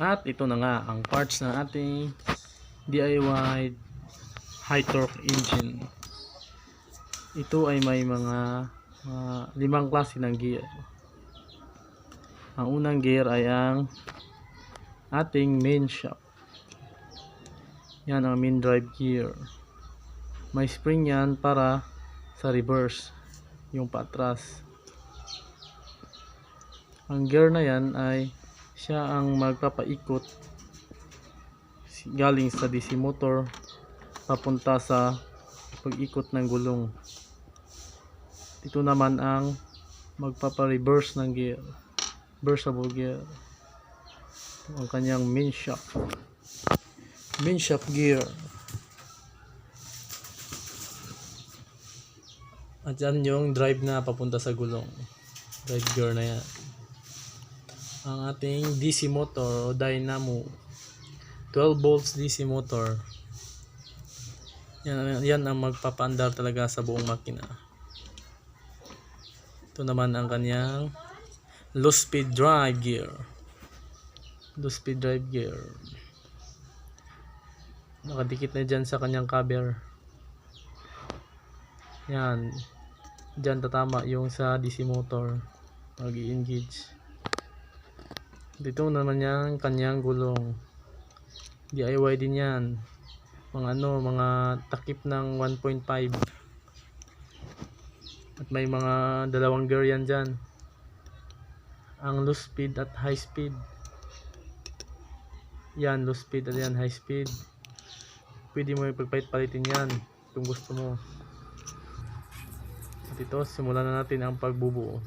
At ito na nga ang parts ng ating DIY high torque engine. Ito ay may mga 5 klase ng gear. Ang unang gear ay ang ating main shaft. Yan ang main drive gear. May spring yan para sa reverse, yung paatras. Ang gear na yan ay siya ang magpapaikot galing sa DC motor papunta sa pag-ikot ng gulong. Ito naman ang magpapa-reverse ng gear, reversible gear. Ito ang kanyang main shaft gear. At yan yung drive na papunta sa gulong, drive gear na yan. Ang ating DC motor o dynamo, 12 volts DC motor, yan ang magpapaandar talaga sa buong makina. Ito naman ang kanyang low speed drive gear. Nakadikit na dyan sa kanyang cover. Yan, dyan tatama yung sa DC motor pag i-engage. Dito naman yung kanyang gulong, DIY din yan, mga takip ng 1.5, at may mga dalawang gear yan dyan, ang low speed at high speed. Yan, low speed at yan, high speed. Pwede mo ipagpalit-palitin yan kung gusto mo. At ito, simulan na natin ang pagbubuo.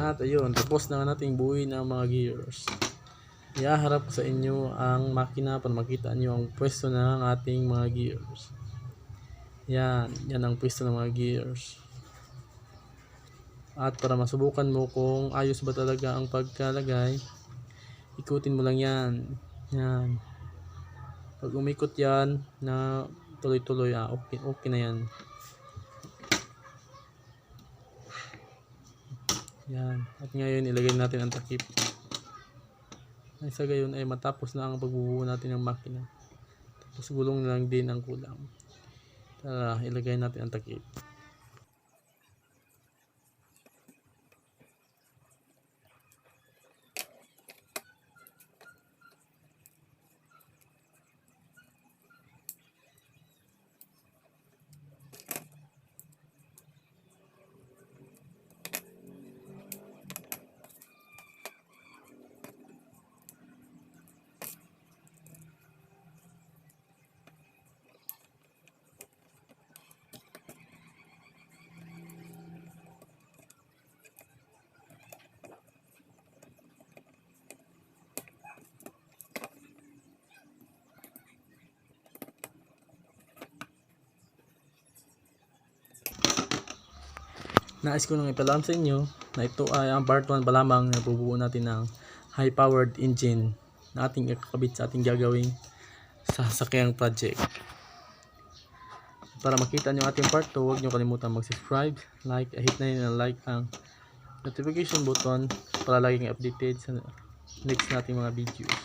At ayun, tapos na nating buuin ang mga gears. Iaharap ko sa inyo ang makina para makita nyo ang pwesto ng ating mga gears. Yan ang pwesto ng mga gears. At para masubukan mo kung ayos ba talaga ang pagkalagay, ikutin mo lang yan. Pag umikot yan na tuloy-tuloy, okay na yan. At ngayon ilagay natin ang takip. Sa gayon ay matapos na ang pagbubuo natin ng makina. Tapos gulong lang din ang kulang. Tara, ilagay natin ang takip. Nais ko nang ipaalam sa inyo na ito ay ang part 1 pa lamang na bubuo natin ng high powered engine na ating ikakabit sa ating gagawing sasakyang project. Para makita nyo ating part 2, huwag nyo kalimutan mag-subscribe, like, hit na yun ang like ang notification button para laging updated sa next nating mga videos.